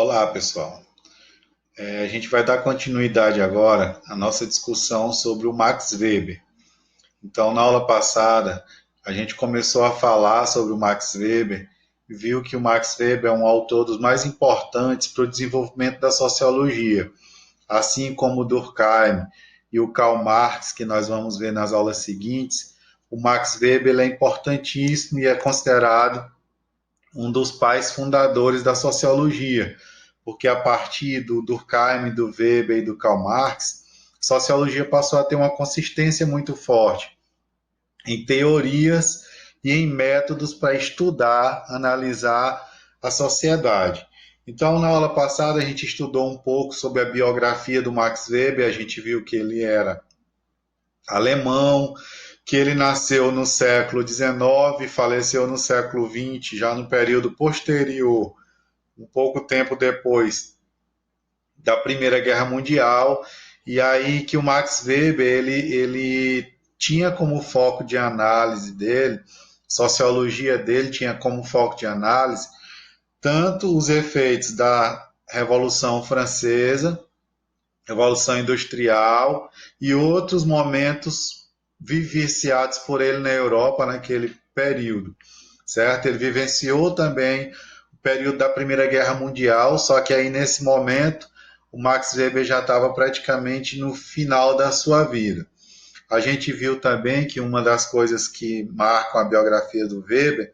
Olá, pessoal. A gente vai dar continuidade agora à nossa discussão sobre o Max Weber. Então, na aula passada, a gente começou a falar sobre o Max Weber e viu que o Max Weber é um autor dos mais importantes para o desenvolvimento da sociologia, assim como o Durkheim e o Karl Marx, que nós vamos ver nas aulas seguintes. O Max Weber ele é importantíssimo e é considerado um dos pais fundadores da sociologia, porque a partir do Durkheim, do Weber e do Karl Marx, a sociologia passou a ter uma consistência muito forte em teorias e em métodos para estudar, analisar a sociedade. Então, na aula passada, a gente estudou um pouco sobre a biografia do Max Weber, a gente viu que ele era alemão, que ele nasceu no século XIX, faleceu no século XX, já no período posterior, um pouco tempo depois da Primeira Guerra Mundial, e aí que o Max Weber ele tinha como foco de análise dele, sociologia dele tinha como foco de análise tanto os efeitos da Revolução Francesa, Revolução Industrial e outros momentos vivenciados por ele na Europa naquele período, certo? Ele vivenciou também o período da Primeira Guerra Mundial, só que aí nesse momento o Max Weber já estava praticamente no final da sua vida. A gente viu também que uma das coisas que marcam a biografia do Weber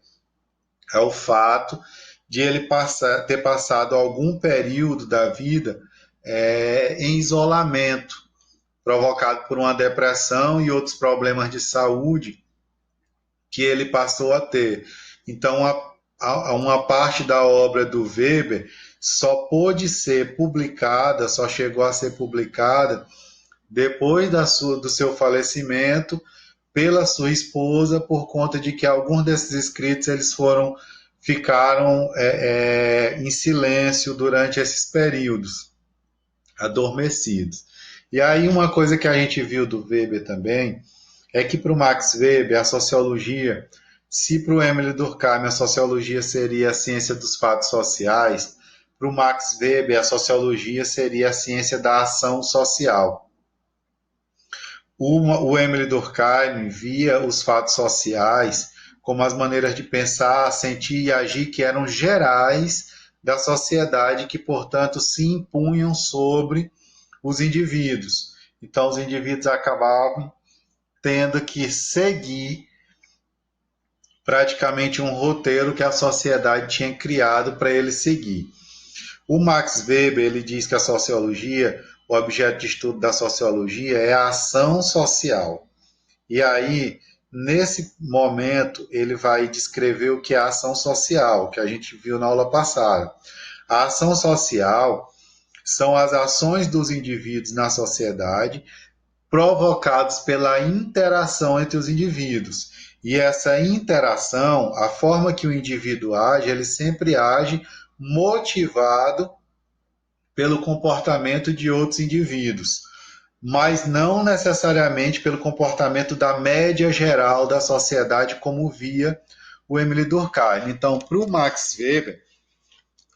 é o fato de ele ter passado algum período da vida em isolamento, provocado por uma depressão e outros problemas de saúde que ele passou a ter. Então, uma parte da obra do Weber só pôde ser publicada, só chegou a ser publicada depois do seu falecimento pela sua esposa, por conta de que alguns desses escritos ficaram em silêncio durante esses períodos, adormecidos. E aí uma coisa que a gente viu do Weber também é que para o Max Weber a sociologia, se para o Emile Durkheim a sociologia seria a ciência dos fatos sociais, para o Max Weber a sociologia seria a ciência da ação social. O Emile Durkheim via os fatos sociais como as maneiras de pensar, sentir e agir que eram gerais da sociedade, que, portanto, se impunham sobre os indivíduos. Então, os indivíduos acabavam tendo que seguir praticamente um roteiro que a sociedade tinha criado para ele seguir. O Max Weber ele diz que a sociologia, o objeto de estudo da sociologia é a ação social. E aí, nesse momento, ele vai descrever o que é a ação social, que a gente viu na aula passada. A ação social são as ações dos indivíduos na sociedade provocados pela interação entre os indivíduos. E essa interação, a forma que o indivíduo age, ele sempre age motivado pelo comportamento de outros indivíduos, mas não necessariamente pelo comportamento da média geral da sociedade, como via o Emile Durkheim. Então, para o Max Weber,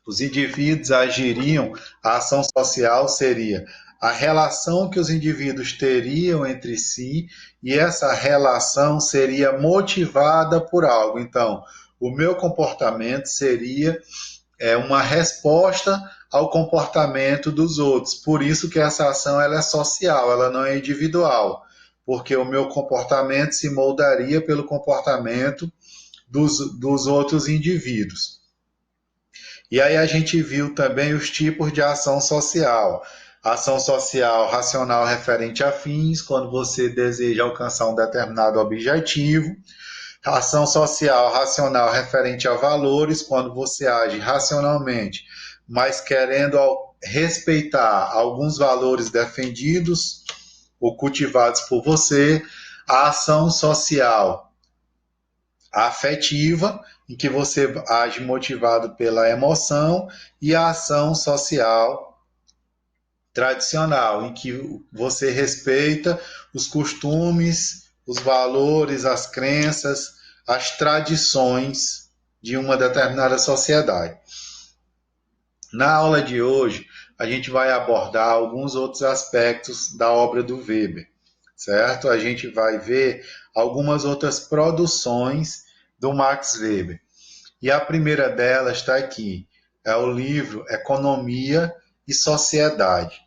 os indivíduos agiriam, a ação social seria a relação que os indivíduos teriam entre si, e essa relação seria motivada por algo. Então, o meu comportamento seria uma resposta ao comportamento dos outros. Por isso que essa ação ela é social, ela não é individual, porque o meu comportamento se moldaria pelo comportamento dos outros indivíduos. E aí a gente viu também os tipos de ação social. Ação social racional referente a fins, quando você deseja alcançar um determinado objetivo. Ação social racional referente a valores, quando você age racionalmente, mas querendo respeitar alguns valores defendidos ou cultivados por você. A ação social afetiva, em que você age motivado pela emoção, e a ação social tradicional, em que você respeita os costumes, os valores, as crenças, as tradições de uma determinada sociedade. Na aula de hoje, a gente vai abordar alguns outros aspectos da obra do Weber, certo? A gente vai ver algumas outras produções do Max Weber. E a primeira delas está aqui, é o livro Economia e Sociedade.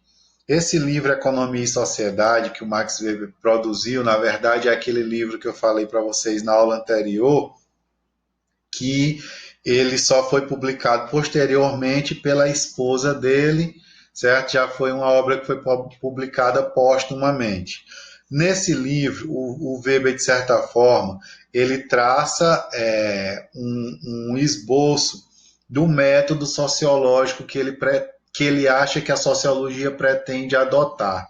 Esse livro Economia e Sociedade que o Max Weber produziu, na verdade, é aquele livro que eu falei para vocês na aula anterior, que ele só foi publicado posteriormente pela esposa dele, certo? Já foi uma obra que foi publicada póstumamente. Nesse livro, o Weber, de certa forma, ele traça um esboço do método sociológico que ele acha que a sociologia pretende adotar.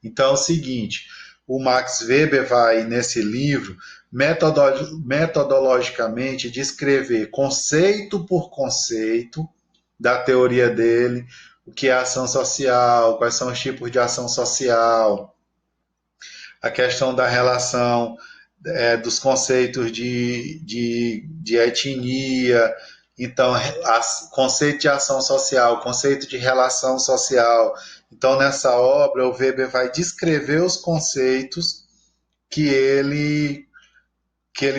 Então é o seguinte, o Max Weber vai, nesse livro, metodologicamente descrever conceito por conceito da teoria dele, o que é ação social, quais são os tipos de ação social, a questão da relação dos conceitos de etnia, então, conceito de ação social, conceito de relação social. Então, nessa obra, o Weber vai descrever os conceitos que ele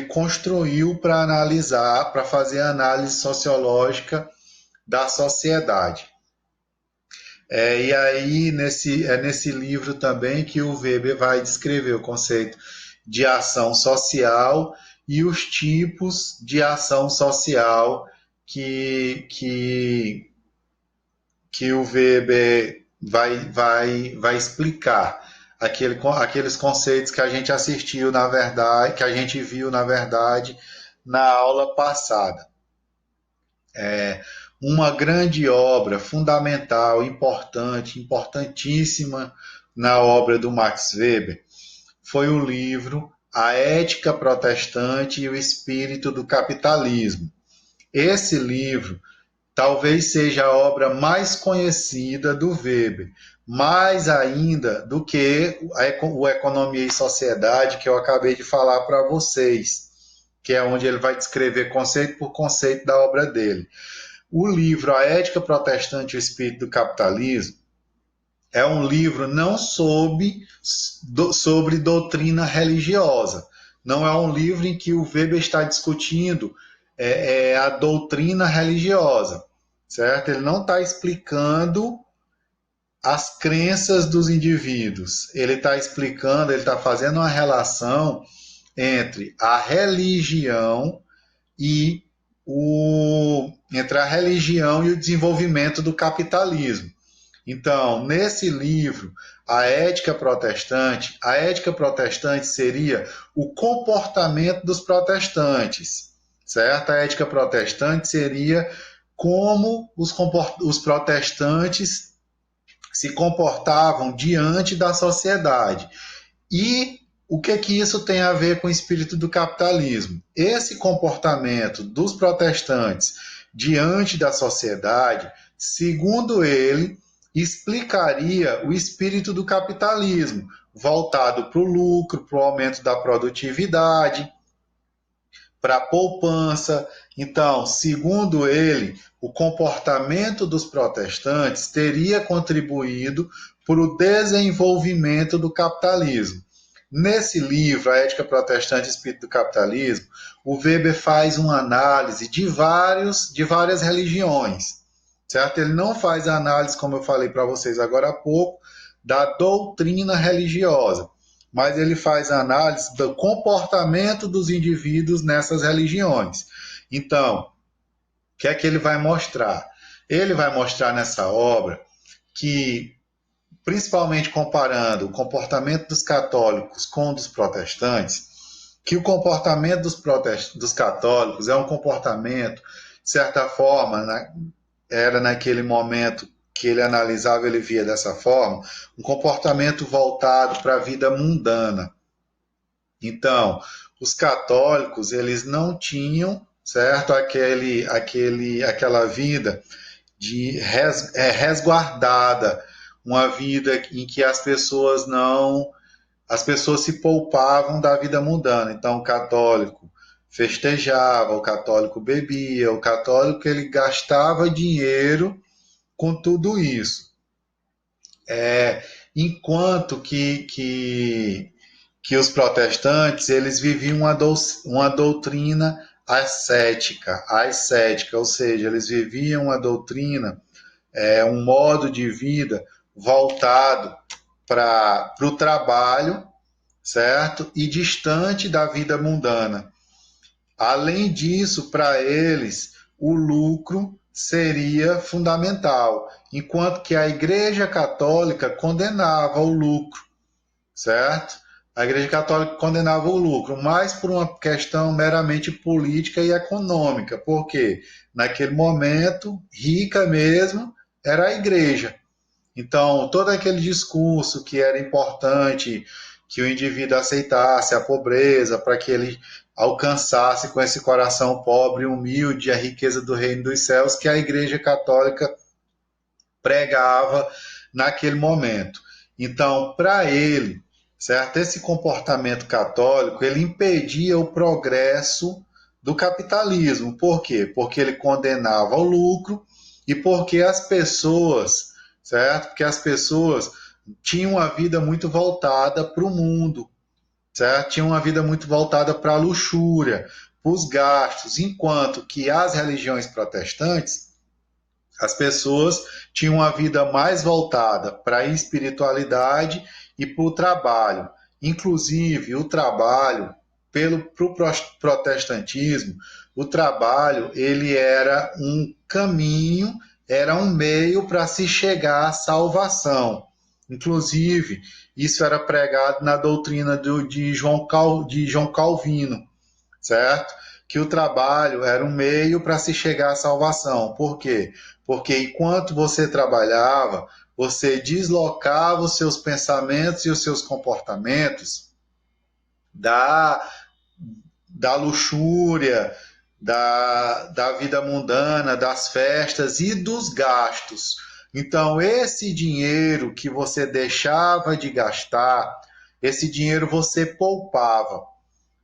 construiu para analisar, para fazer a análise sociológica da sociedade. E aí, nesse livro também que o Weber vai descrever o conceito de ação social e os tipos de ação social que o Weber vai explicar. Aqueles conceitos que a gente assistiu, na verdade, que a gente viu, na verdade, na aula passada. Uma grande obra fundamental, importante, importantíssima na obra do Max Weber foi o livro A Ética Protestante e o Espírito do Capitalismo. Esse livro talvez seja a obra mais conhecida do Weber, mais ainda do que o Economia e Sociedade, que eu acabei de falar para vocês, que é onde ele vai descrever conceito por conceito da obra dele. O livro A Ética Protestante e o Espírito do Capitalismo é um livro não sobre doutrina religiosa. Não é um livro em que o Weber está discutindo a doutrina religiosa, certo? Ele não está explicando as crenças dos indivíduos. Ele está explicando, ele está fazendo uma relação entre a religião e o desenvolvimento do capitalismo. Então, nesse livro, a ética protestante seria o comportamento dos protestantes, certo? A ética protestante seria como os protestantes se comportavam diante da sociedade. E o que isso tem a ver com o espírito do capitalismo? Esse comportamento dos protestantes diante da sociedade, segundo ele, explicaria o espírito do capitalismo, voltado para o lucro, para o aumento da produtividade, para a poupança. Então, segundo ele, o comportamento dos protestantes teria contribuído para o desenvolvimento do capitalismo. Nesse livro, A Ética Protestante e o Espírito do Capitalismo, o Weber faz uma análise de várias religiões, certo? Ele não faz a análise, como eu falei para vocês agora há pouco, da doutrina religiosa, mas ele faz a análise do comportamento dos indivíduos nessas religiões. Então, o que é que ele vai mostrar? Ele vai mostrar nessa obra que, principalmente comparando o comportamento dos católicos com o dos protestantes, que o comportamento dos católicos é um comportamento, de certa forma, era naquele momento que ele analisava, ele via dessa forma, um comportamento voltado para a vida mundana. Então, os católicos, eles não tinham, certo, aquela vida resguardada, uma vida em que as pessoas se poupavam da vida mundana. Então, o católico festejava, o católico bebia, o católico ele gastava dinheiro com tudo isso. Enquanto que os protestantes eles viviam uma doutrina ascética, ou seja, eles viviam uma doutrina, um modo de vida voltado para o trabalho, certo? E distante da vida mundana. Além disso, para eles, o lucro seria fundamental, enquanto que a Igreja Católica condenava o lucro, certo? A Igreja Católica condenava o lucro, mas por uma questão meramente política e econômica, porque naquele momento, rica mesmo era a Igreja. Então, todo aquele discurso que era importante que o indivíduo aceitasse a pobreza, para que ele alcançasse com esse coração pobre e humilde a riqueza do reino dos céus, que a Igreja Católica pregava naquele momento. Então, para ele, certo? Esse comportamento católico, ele impedia o progresso do capitalismo. Por quê? Porque ele condenava o lucro e porque as pessoas, certo? Porque as pessoas tinham uma vida muito voltada para o mundo, certo? Tinham uma vida muito voltada para a luxúria, para os gastos, enquanto que as religiões protestantes, as pessoas tinham uma vida mais voltada para a espiritualidade e para o trabalho. Inclusive, o trabalho, para o protestantismo, o trabalho ele era um caminho, era um meio para se chegar à salvação. Inclusive, isso era pregado na doutrina de João Calvino, certo? Que o trabalho era um meio para se chegar à salvação. Por quê? Porque enquanto você trabalhava, você deslocava os seus pensamentos e os seus comportamentos da, da luxúria, da vida mundana, das festas e dos gastos. Então, esse dinheiro que você deixava de gastar, esse dinheiro você poupava,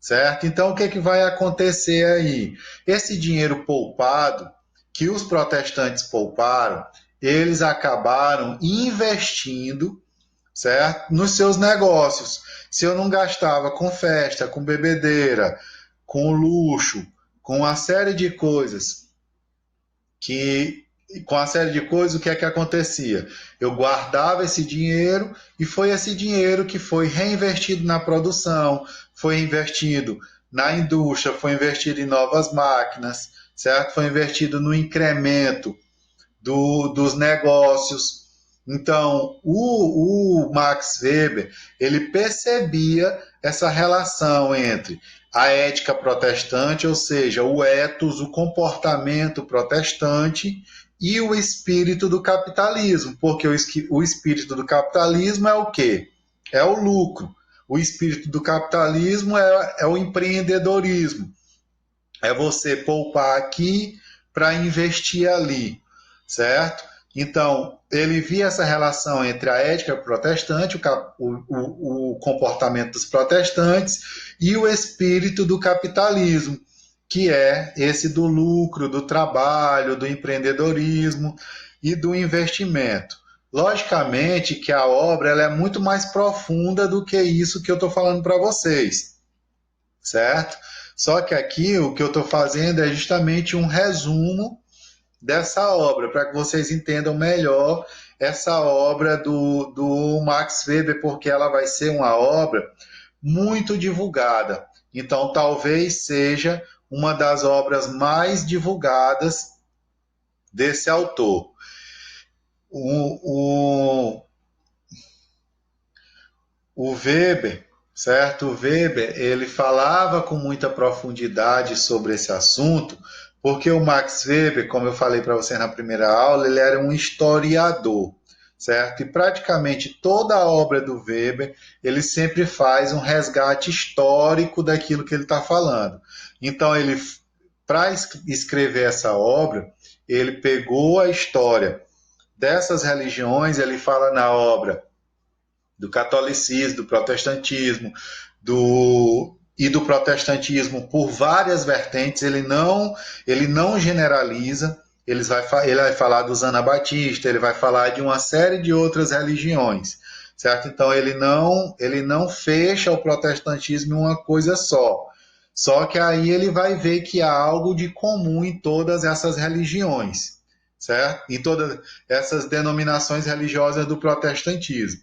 certo? Então, o que, que vai acontecer aí? Esse dinheiro poupado, que os protestantes pouparam, eles acabaram investindo, certo? Nos seus negócios. Se eu não gastava com festa, com bebedeira, com luxo, com uma série de coisas que com a série de coisas, o que é que acontecia? Eu guardava esse dinheiro e foi esse dinheiro que foi reinvestido na produção, foi investido na indústria, foi investido em novas máquinas, certo? Foi investido no incremento dos negócios. Então, o Max Weber, ele percebia essa relação entre a ética protestante, ou seja, o ethos, o comportamento protestante, e o espírito do capitalismo, porque o espírito do capitalismo é o quê? É o lucro. O espírito do capitalismo é o empreendedorismo. É você poupar aqui para investir ali, certo? Então, ele via essa relação entre a ética protestante, o comportamento dos protestantes e o espírito do capitalismo, que é esse do lucro, do trabalho, do empreendedorismo e do investimento. Logicamente que a obra ela é muito mais profunda do que isso que eu estou falando para vocês, certo? Só que aqui o que eu estou fazendo é justamente um resumo dessa obra, para que vocês entendam melhor essa obra do Max Weber, porque ela vai ser uma obra muito divulgada. Então, talvez seja uma das obras mais divulgadas desse autor. O Weber, certo? O Weber, ele falava com muita profundidade sobre esse assunto, porque o Max Weber, como eu falei para você na primeira aula, ele era um historiador, certo? E praticamente toda a obra do Weber, ele sempre faz um resgate histórico daquilo que ele está falando. Então, ele, para escrever essa obra, ele pegou a história dessas religiões, ele fala na obra do catolicismo, do protestantismo, e do protestantismo por várias vertentes, ele não generaliza, ele vai falar dos anabatistas, ele vai falar de uma série de outras religiões, certo? Então ele não fecha o protestantismo em uma coisa só. Só que aí ele vai ver que há algo de comum em todas essas religiões, certo? Em todas essas denominações religiosas do protestantismo.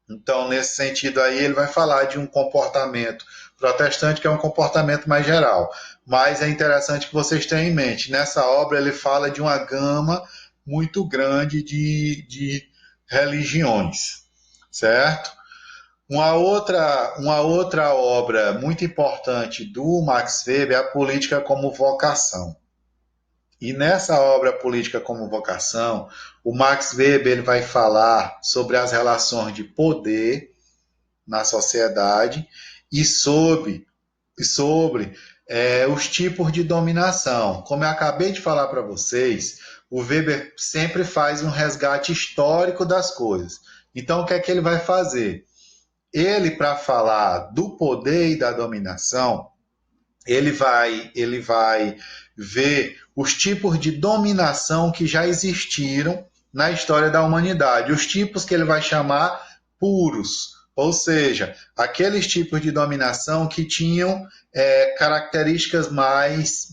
Então, nesse sentido aí, ele vai falar de um comportamento protestante, que é um comportamento mais geral. Mas é interessante que vocês tenham em mente, nessa obra ele fala de uma gama muito grande de religiões, certo? Uma outra obra muito importante do Max Weber é a Política como Vocação. E nessa obra Política como Vocação, o Max Weber ele vai falar sobre as relações de poder na sociedade e sobre os tipos de dominação. Como eu acabei de falar para vocês, o Weber sempre faz um resgate histórico das coisas. Então, o que é que ele vai fazer? Ele, para falar do poder e da dominação, ele vai ver os tipos de dominação que já existiram na história da humanidade, os tipos que ele vai chamar puros, ou seja, aqueles tipos de dominação que tinham características mais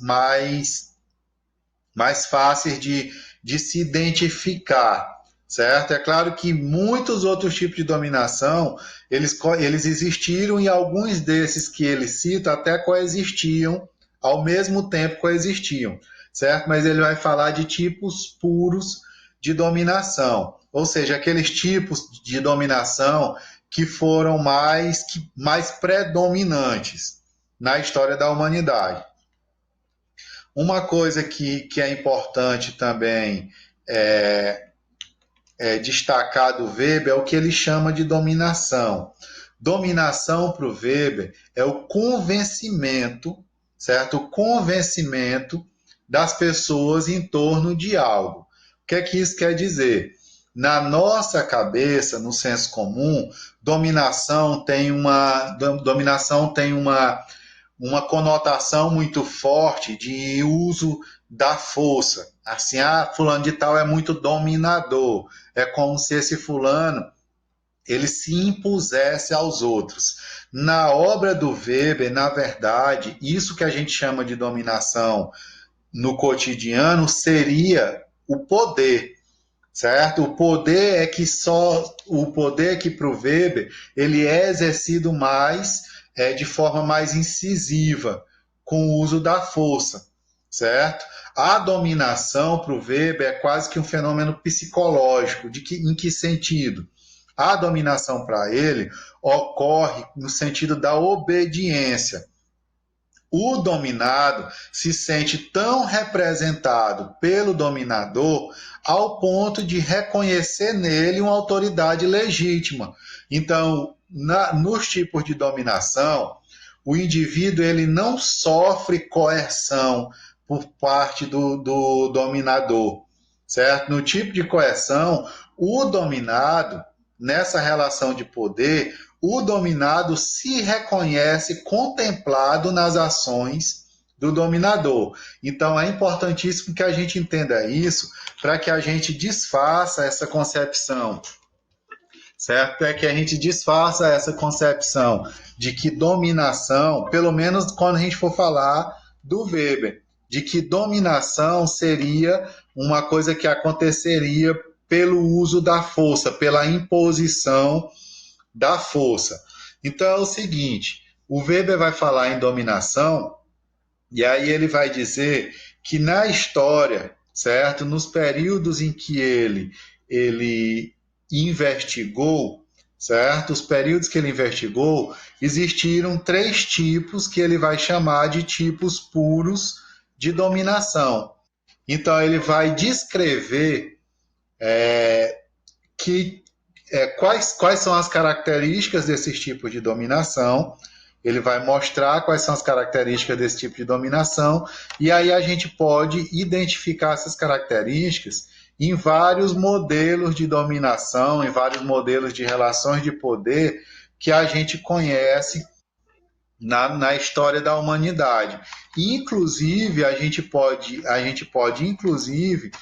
fáceis de se identificar, certo? É claro que muitos outros tipos de dominação, eles existiram e alguns desses que ele cita até coexistiam, ao mesmo tempo coexistiam, certo? Mas ele vai falar de tipos puros de dominação, ou seja, aqueles tipos de dominação que foram mais predominantes na história da humanidade. Uma coisa que é importante também destacar do Weber é o que ele chama de dominação. Dominação para o Weber é o convencimento, certo? O convencimento das pessoas em torno de algo. O que é que isso quer dizer? Na nossa cabeça, no senso comum, dominação tem uma conotação muito forte de uso da força. Assim, fulano de tal é muito dominador. É como se esse fulano ele se impusesse aos outros. Na obra do Weber, na verdade, isso que a gente chama de dominação no cotidiano seria o poder, certo? O poder que para o Weber ele é exercido mais de forma mais incisiva, com o uso da força, certo? A dominação para o Weber é quase que um fenômeno psicológico. Em que sentido? A dominação para ele ocorre no sentido da obediência. O dominado se sente tão representado pelo dominador ao ponto de reconhecer nele uma autoridade legítima. Então, nos tipos de dominação, o indivíduo ele não sofre coerção por parte do dominador, certo? No tipo de coerção, o dominado, nessa relação de poder, o dominado se reconhece contemplado nas ações do dominador. Então é importantíssimo que a gente entenda isso para que a gente desfaça essa concepção, certo? É que a gente desfaça essa concepção de que dominação, pelo menos quando a gente for falar do Weber, de que dominação seria uma coisa que aconteceria pelo uso da força, pela imposição da força. Então é o seguinte, o Weber vai falar em dominação e aí ele vai dizer que na história, certo, nos períodos em que ele investigou, certo, os períodos que ele investigou, existiram 3 tipos que ele vai chamar de tipos puros de dominação. Então ele vai descrever que quais são as características desses tipos de dominação, ele vai mostrar quais são as características desse tipo de dominação, e aí a gente pode identificar essas características em vários modelos de dominação, em vários modelos de relações de poder que a gente conhece na história da humanidade. Inclusive, a gente pode inclusive,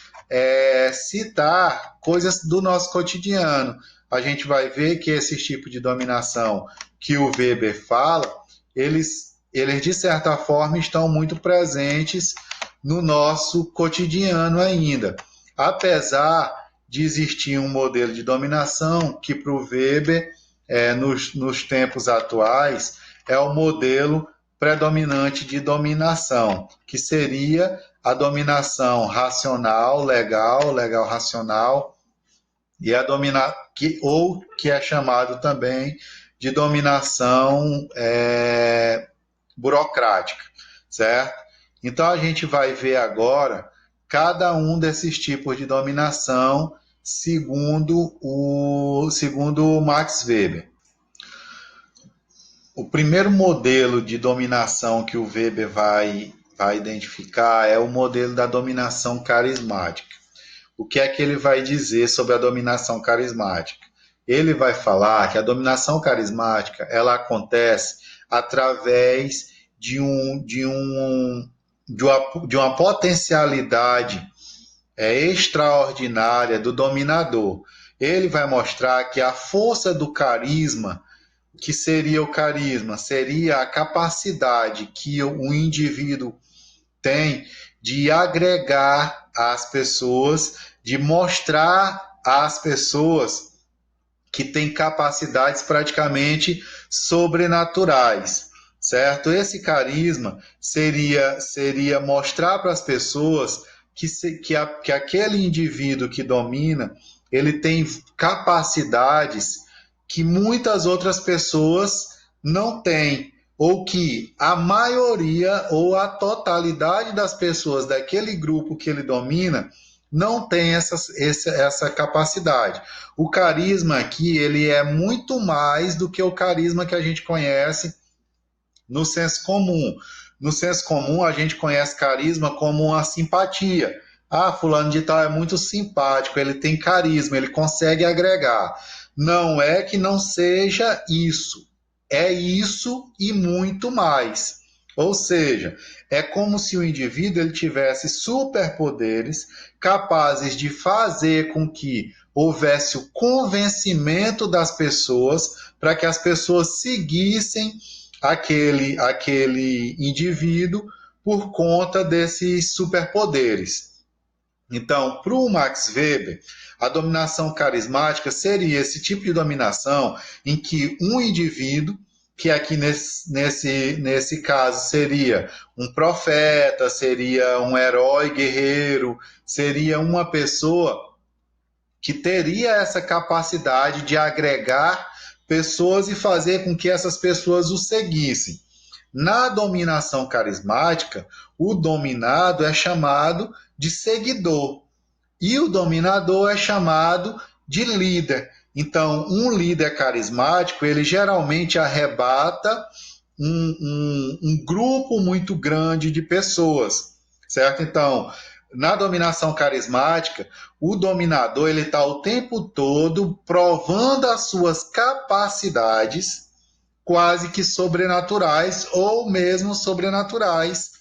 citar coisas do nosso cotidiano. A gente vai ver que esse tipo de dominação que o Weber fala, eles de certa forma estão muito presentes no nosso cotidiano ainda. Apesar de existir um modelo de dominação que para o Weber, nos tempos atuais, é o modelo predominante de dominação, que seria a dominação racional, legal racional, e a ou que é chamado também de dominação burocrática, certo? Então a gente vai ver agora cada um desses tipos de dominação segundo o Max Weber. O primeiro modelo de dominação que o Weber vai identificar é o modelo da dominação carismática. O que é que ele vai dizer sobre a dominação carismática? Ele vai falar que a dominação carismática ela acontece através de uma potencialidade extraordinária do dominador. Ele vai mostrar que a força do carisma, que seria o carisma, seria a capacidade que o indivíduo tem de agregar às pessoas, de mostrar às pessoas que tem capacidades praticamente sobrenaturais, certo? Esse carisma seria mostrar para as pessoas que aquele indivíduo que domina, ele tem capacidades que muitas outras pessoas não têm, ou que a maioria ou a totalidade das pessoas daquele grupo que ele domina não tem essa capacidade. O carisma aqui, ele é muito mais do que o carisma que a gente conhece no senso comum. No senso comum, a gente conhece carisma como uma simpatia. Ah, fulano de tal é muito simpático, ele tem carisma, ele consegue agregar. Não é que não seja isso. É isso e muito mais. Ou seja, é como se o indivíduo ele tivesse superpoderes capazes de fazer com que houvesse o convencimento das pessoas para que as pessoas seguissem aquele indivíduo por conta desses superpoderes. Então, para o Max Weber, a dominação carismática seria esse tipo de dominação em que um indivíduo, que aqui nesse caso seria um profeta, seria um herói guerreiro, seria uma pessoa que teria essa capacidade de agregar pessoas e fazer com que essas pessoas o seguissem. Na dominação carismática, o dominado é chamado de seguidor e o dominador é chamado de líder. Então, um líder carismático, ele geralmente arrebata um grupo muito grande de pessoas, certo? Então, na dominação carismática, o dominador ele está o tempo todo provando as suas capacidades quase que sobrenaturais ou mesmo sobrenaturais.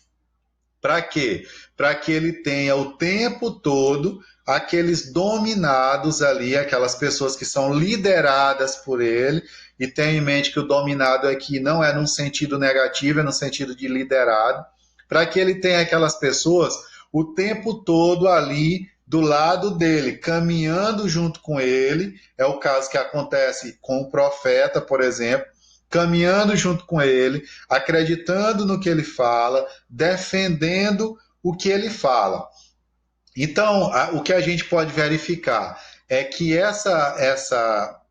Para quê? Para que ele tenha o tempo todo aqueles dominados ali, aquelas pessoas que são lideradas por ele, e tenha em mente que o dominado aqui não é num sentido negativo, é no sentido de liderado, para que ele tenha aquelas pessoas o tempo todo ali do lado dele, caminhando junto com ele. É o caso que acontece com o profeta, por exemplo, caminhando junto com ele, acreditando no que ele fala, defendendo o que ele fala. Então, o que a gente pode verificar é que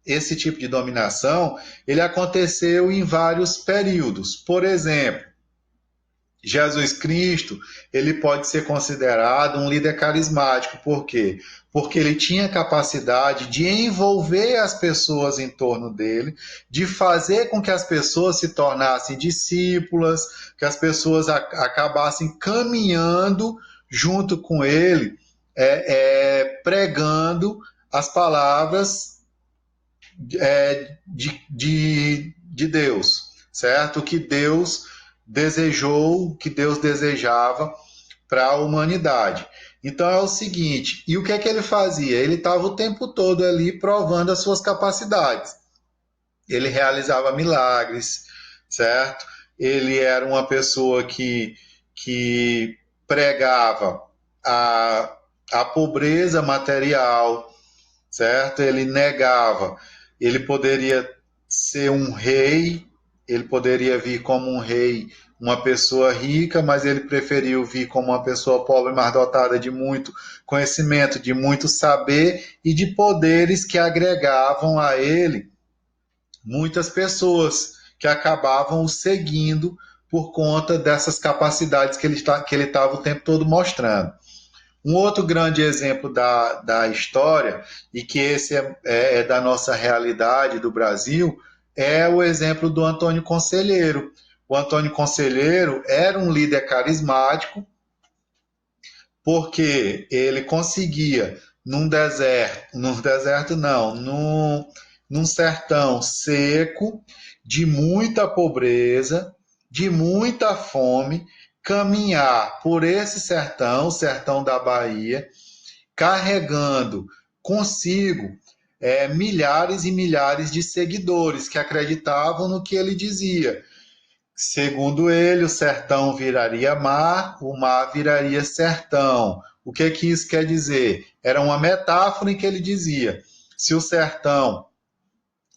esse tipo de dominação ele aconteceu em vários períodos. Por exemplo, Jesus Cristo, ele pode ser considerado um líder carismático. Por quê? Porque ele tinha capacidade de envolver as pessoas em torno dele, de fazer com que as pessoas se tornassem discípulas, que as pessoas acabassem caminhando junto com ele, pregando as palavras de Deus, certo? O que Deus desejou, o que Deus desejava para a humanidade. Então é o seguinte, e o que é que ele fazia? Ele estava o tempo todo ali provando as suas capacidades. Ele realizava milagres, certo? Ele era uma pessoa que pregava a, a pobreza material, certo? Ele negava, ele poderia ser um rei, ele poderia vir como um rei, uma pessoa rica, mas ele preferiu vir como uma pessoa pobre, mas dotada de muito conhecimento, de muito saber e de poderes que agregavam a ele muitas pessoas que acabavam o seguindo por conta dessas capacidades que ele estava o tempo todo mostrando. Um outro grande exemplo da história, e que esse é da nossa realidade do Brasil, é o exemplo do Antônio Conselheiro. O Antônio Conselheiro era um líder carismático, porque ele conseguia, num deserto não, num sertão seco, de muita pobreza, de muita fome, caminhar por esse sertão, o sertão da Bahia, carregando consigo milhares e milhares de seguidores que acreditavam no que ele dizia. Segundo ele, o sertão viraria mar, o mar viraria sertão. O que isso quer dizer? Era uma metáfora em que ele dizia: se o sertão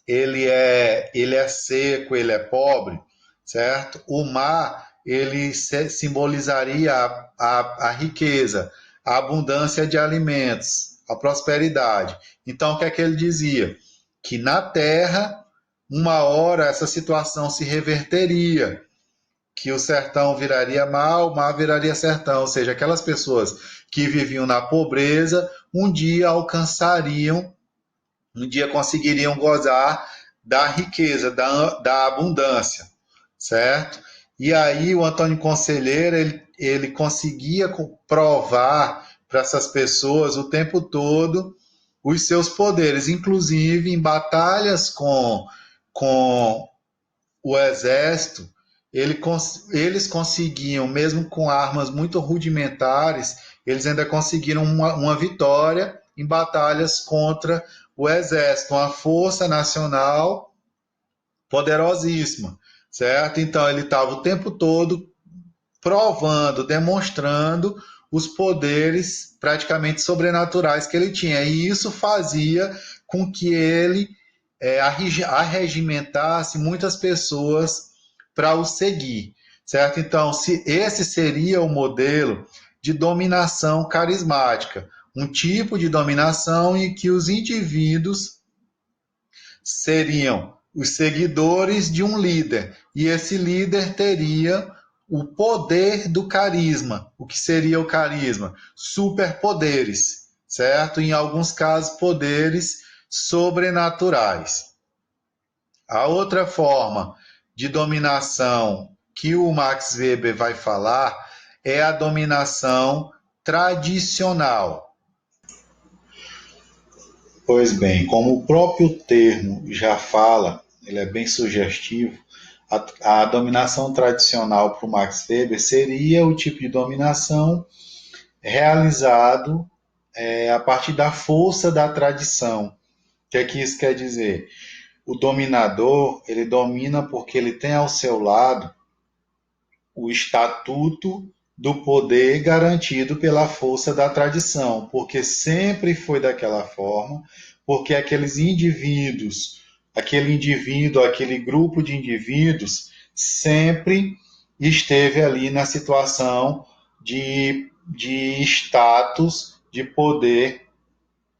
ele é seco, ele é pobre, certo? O mar ele simbolizaria a riqueza, a abundância de alimentos, a prosperidade. Então, o que é que ele dizia? Que na terra, uma hora essa situação se reverteria, que o sertão viraria mar, o mar viraria sertão, ou seja, aquelas pessoas que viviam na pobreza, um dia alcançariam, um dia conseguiriam gozar da riqueza, da abundância, certo? E aí o Antônio Conselheiro, ele conseguia provar para essas pessoas o tempo todo os seus poderes, inclusive em batalhas com o exército, eles conseguiam, mesmo com armas muito rudimentares, eles ainda conseguiram uma vitória em batalhas contra o exército, uma força nacional poderosíssima, certo? Então ele estava o tempo todo provando, demonstrando os poderes praticamente sobrenaturais que ele tinha, e isso fazia com que ele arregimentasse muitas pessoas para o seguir, certo? Então, se esse seria o modelo de dominação carismática, um tipo de dominação em que os indivíduos seriam os seguidores de um líder, e esse líder teria o poder do carisma. O que seria o carisma? Superpoderes, certo? Em alguns casos, poderes sobrenaturais. A outra forma de dominação que o Max Weber vai falar é a dominação tradicional. Pois bem, como o próprio termo já fala, ele é bem sugestivo, a dominação tradicional para o Max Weber seria o tipo de dominação realizado a partir da força da tradição. O que é que isso quer dizer? O dominador, ele domina porque ele tem ao seu lado o estatuto do poder garantido pela força da tradição, porque sempre foi daquela forma, porque aqueles indivíduos, aquele indivíduo, aquele grupo de indivíduos, sempre esteve ali na situação de status, de poder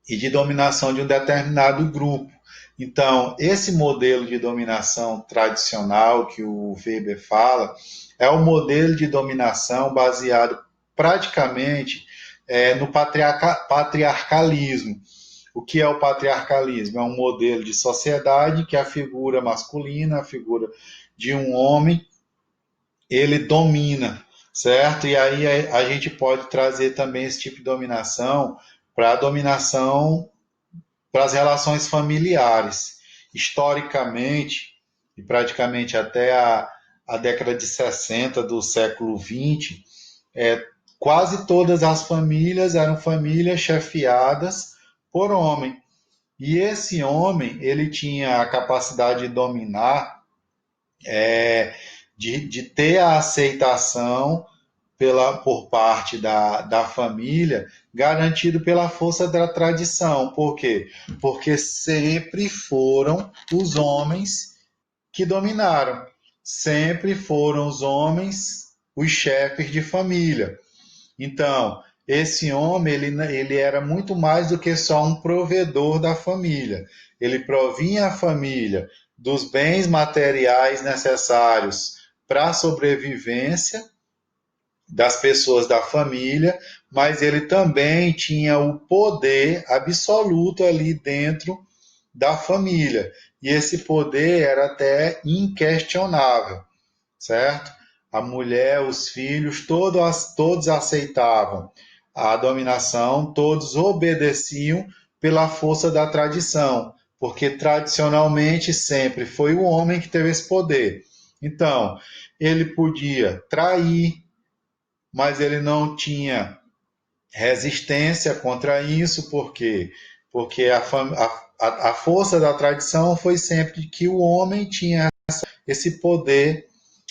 e de dominação de um determinado grupo. Então, esse modelo de dominação tradicional que o Weber fala é um modelo de dominação baseado praticamente no patriarcalismo. O que é o patriarcalismo? É um modelo de sociedade que a figura masculina, a figura de um homem, ele domina, certo? E aí a gente pode trazer também esse tipo de dominação para a dominação para as relações familiares. Historicamente, e praticamente até a década de 60 do século XX, quase todas as famílias eram famílias chefiadas por homem. E esse homem, ele tinha a capacidade de dominar, de ter a aceitação por parte da família, garantido pela força da tradição. Por quê? Porque sempre foram os homens que dominaram. Sempre foram os homens os chefes de família. Então, esse homem, ele era muito mais do que só um provedor da família. Ele provinha a família dos bens materiais necessários para a sobrevivência das pessoas da família, mas ele também tinha o poder absoluto ali dentro da família. E esse poder era até inquestionável, certo? A mulher, os filhos, todos aceitavam a dominação, todos obedeciam pela força da tradição, porque tradicionalmente sempre foi o homem que teve esse poder. Então, ele podia trair, mas ele não tinha resistência contra isso, por quê? Porque a força da tradição foi sempre que o homem tinha esse poder,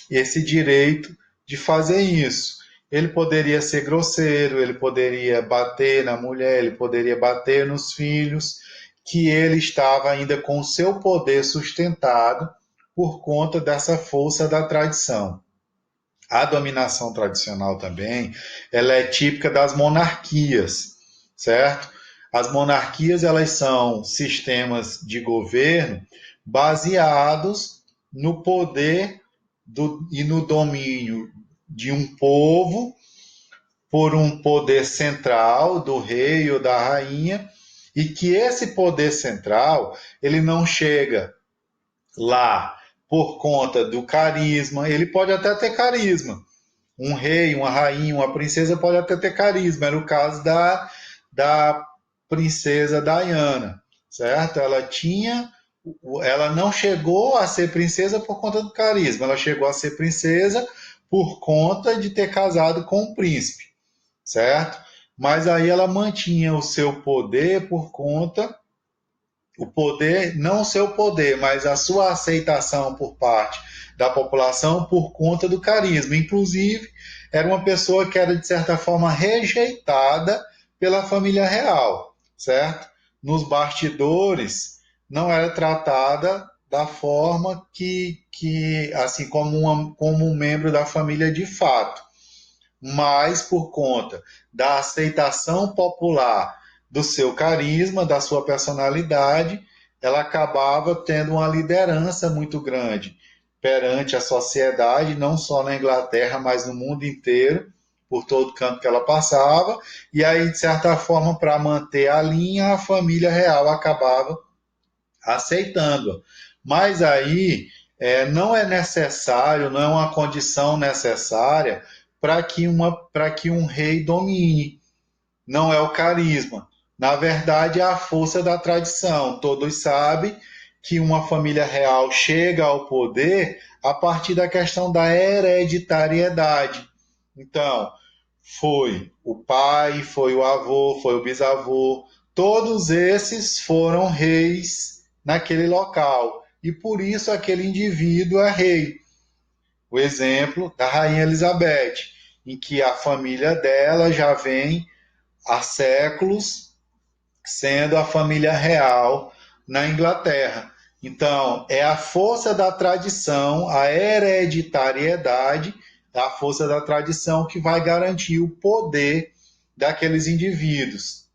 esse direito de fazer isso. Ele poderia ser grosseiro, ele poderia bater na mulher, ele poderia bater nos filhos, que ele estava ainda com o seu poder sustentado por conta dessa força da tradição. A dominação tradicional também, ela é típica das monarquias, certo? As monarquias, elas são sistemas de governo baseados no poder e no domínio de um povo por um poder central do rei ou da rainha, e que esse poder central, ele não chega lá por conta do carisma. Ele pode até ter carisma. Um rei, uma rainha, uma princesa pode até ter carisma. Era o caso da princesa Diana, certo? Ela não chegou a ser princesa por conta do carisma, ela chegou a ser princesa por conta de ter casado com um príncipe, certo? Mas aí ela mantinha o seu poder por conta, o poder, não o seu poder, mas a sua aceitação por parte da população por conta do carisma. Inclusive, era uma pessoa que era, de certa forma, rejeitada pela família real, certo? Nos bastidores, não era tratada da forma assim, como um membro da família de fato, mas por conta da aceitação popular do seu carisma, da sua personalidade, ela acabava tendo uma liderança muito grande perante a sociedade, não só na Inglaterra, mas no mundo inteiro, por todo canto que ela passava, e aí, de certa forma, para manter a linha, a família real acabava aceitando. Mas aí não é necessário, não é uma condição necessária para que um rei domine. Não é o carisma. Na verdade, é a força da tradição. Todos sabem que uma família real chega ao poder a partir da questão da hereditariedade. Então, foi o pai, foi o avô, foi o bisavô, todos esses foram reis naquele local. E por isso aquele indivíduo é rei. O exemplo da Rainha Elizabeth, em que a família dela já vem há séculos sendo a família real na Inglaterra. Então, é a força da tradição, a hereditariedade, a força da tradição que vai garantir o poder daqueles indivíduos.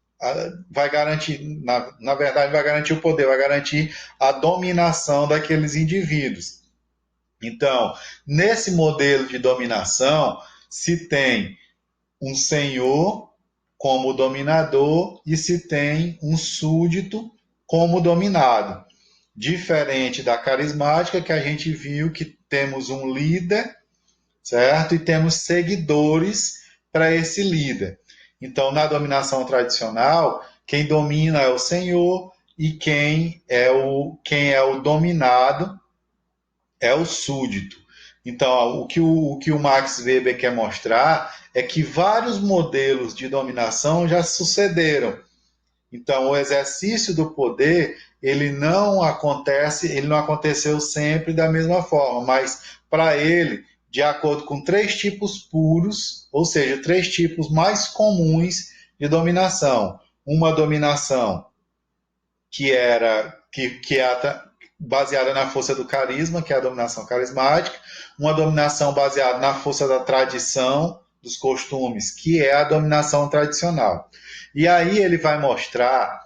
Vai garantir, na verdade, vai garantir o poder, vai garantir a dominação daqueles indivíduos. Então, nesse modelo de dominação, se tem um senhor como dominador e se tem um súdito como dominado. Diferente da carismática, que a gente viu que temos um líder, certo? E temos seguidores para esse líder. Então, na dominação tradicional, quem domina é o senhor e quem é o dominado é o súdito. Então, o que o Max Weber quer mostrar é que vários modelos de dominação já sucederam. Então, o exercício do poder, ele não aconteceu sempre da mesma forma, mas para ele, de acordo com três tipos puros, ou seja, três tipos mais comuns de dominação. Uma dominação que é baseada na força do carisma, que é a dominação carismática, uma dominação baseada na força da tradição, dos costumes, que é a dominação tradicional. E aí ele vai mostrar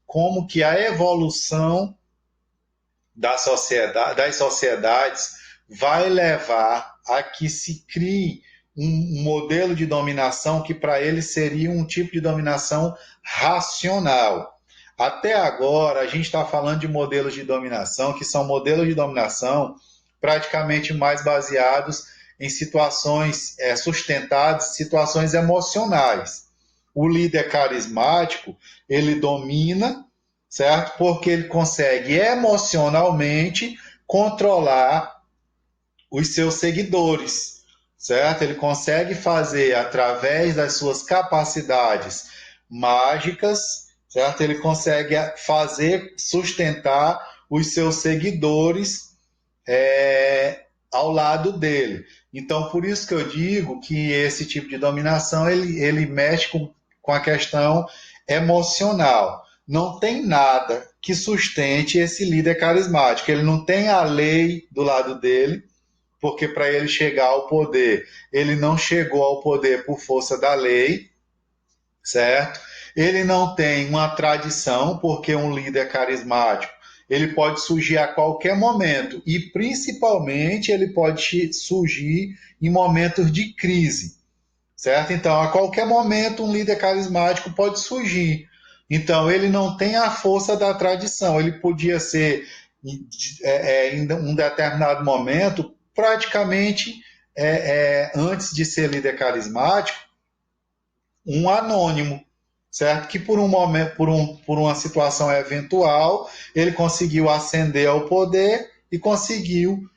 como que a evolução das sociedades vai levar a que se crie um modelo de dominação que para ele seria um tipo de dominação racional. Até agora, a gente está falando de modelos de dominação que são modelos de dominação praticamente mais baseados em situações sustentadas, situações emocionais. O líder carismático, ele domina, certo? Porque ele consegue emocionalmente controlar os seus seguidores, certo? Ele consegue fazer através das suas capacidades mágicas, certo? Ele consegue fazer sustentar os seus seguidores ao lado dele. Então, por isso que eu digo que esse tipo de dominação ele mexe com a questão emocional. Não tem nada que sustente esse líder carismático. Ele não tem a lei do lado dele, porque para ele chegar ao poder, ele não chegou ao poder por força da lei, certo? Ele não tem uma tradição, porque um líder carismático ele pode surgir a qualquer momento e principalmente ele pode surgir em momentos de crise, certo? Então, a qualquer momento um líder carismático pode surgir. Então, ele não tem a força da tradição. Ele podia ser, em um determinado momento, praticamente antes de ser líder carismático, um anônimo, certo? Que por um momento, por uma situação eventual, ele conseguiu ascender ao poder e conseguiu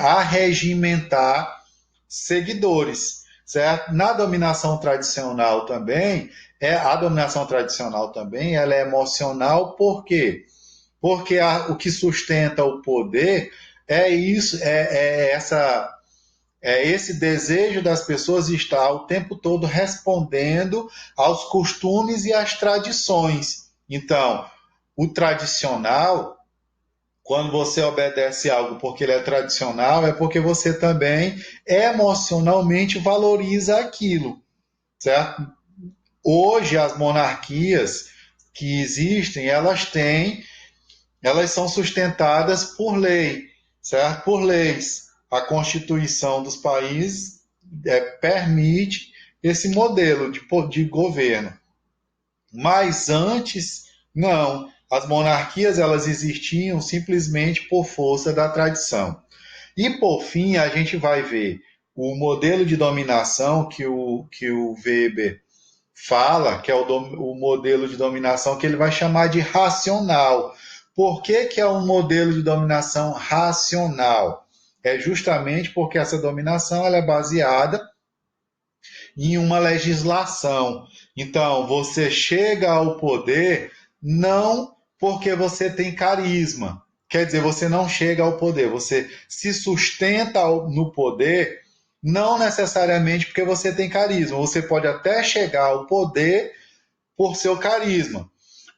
arregimentar seguidores, certo? Na dominação tradicional também, a dominação tradicional também, ela é emocional, por quê? Porque o que sustenta o poder é isso, esse desejo das pessoas estar o tempo todo respondendo aos costumes e às tradições. Então, o tradicional, quando você obedece algo porque ele é tradicional, é porque você também emocionalmente valoriza aquilo, certo? Hoje as monarquias que existem, elas são sustentadas por lei, certo? Por leis. A Constituição dos países permite esse modelo de governo. Mas antes, não. As monarquias elas existiam simplesmente por força da tradição. E por fim, a gente vai ver o modelo de dominação que o Weber fala, que é o modelo de dominação que ele vai chamar de racional. Por que é um modelo de dominação racional? É justamente porque essa dominação ela é baseada em uma legislação. Então, você chega ao poder não porque você tem carisma. Quer dizer, você não chega ao poder, você se sustenta no poder não necessariamente porque você tem carisma. Você pode até chegar ao poder por seu carisma,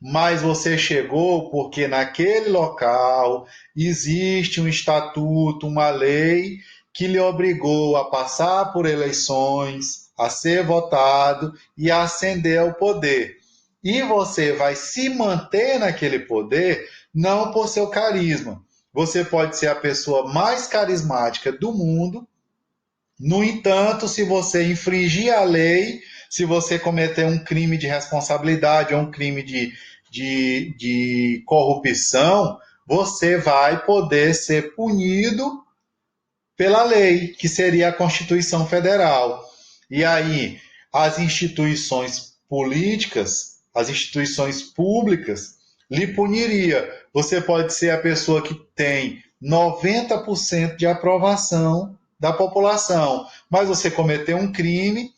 mas você chegou porque naquele local existe um estatuto, uma lei que lhe obrigou a passar por eleições, a ser votado e a ascender ao poder. E você vai se manter naquele poder não por seu carisma. Você pode ser a pessoa mais carismática do mundo, no entanto, se você infringir a lei, se você cometer um crime de responsabilidade ou um crime de corrupção, você vai poder ser punido pela lei, que seria a Constituição Federal. E aí, as instituições políticas, as instituições públicas, lhe puniria. Você pode ser a pessoa que tem 90% de aprovação da população. Mas você cometeu um crime,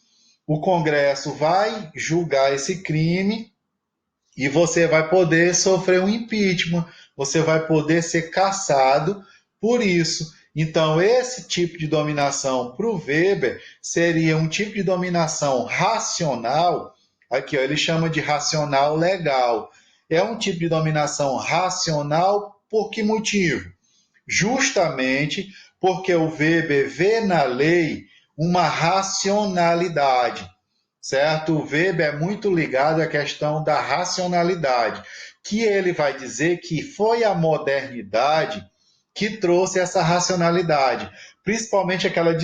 o Congresso vai julgar esse crime e você vai poder sofrer um impeachment, você vai poder ser cassado por isso. Então, esse tipo de dominação para o Weber seria um tipo de dominação racional, aqui ó, ele chama de racional legal. É um tipo de dominação racional por que motivo? Justamente porque o Weber vê na lei uma racionalidade, certo? O Weber é muito ligado à questão da racionalidade, que ele vai dizer que foi a modernidade que trouxe essa racionalidade, principalmente aquela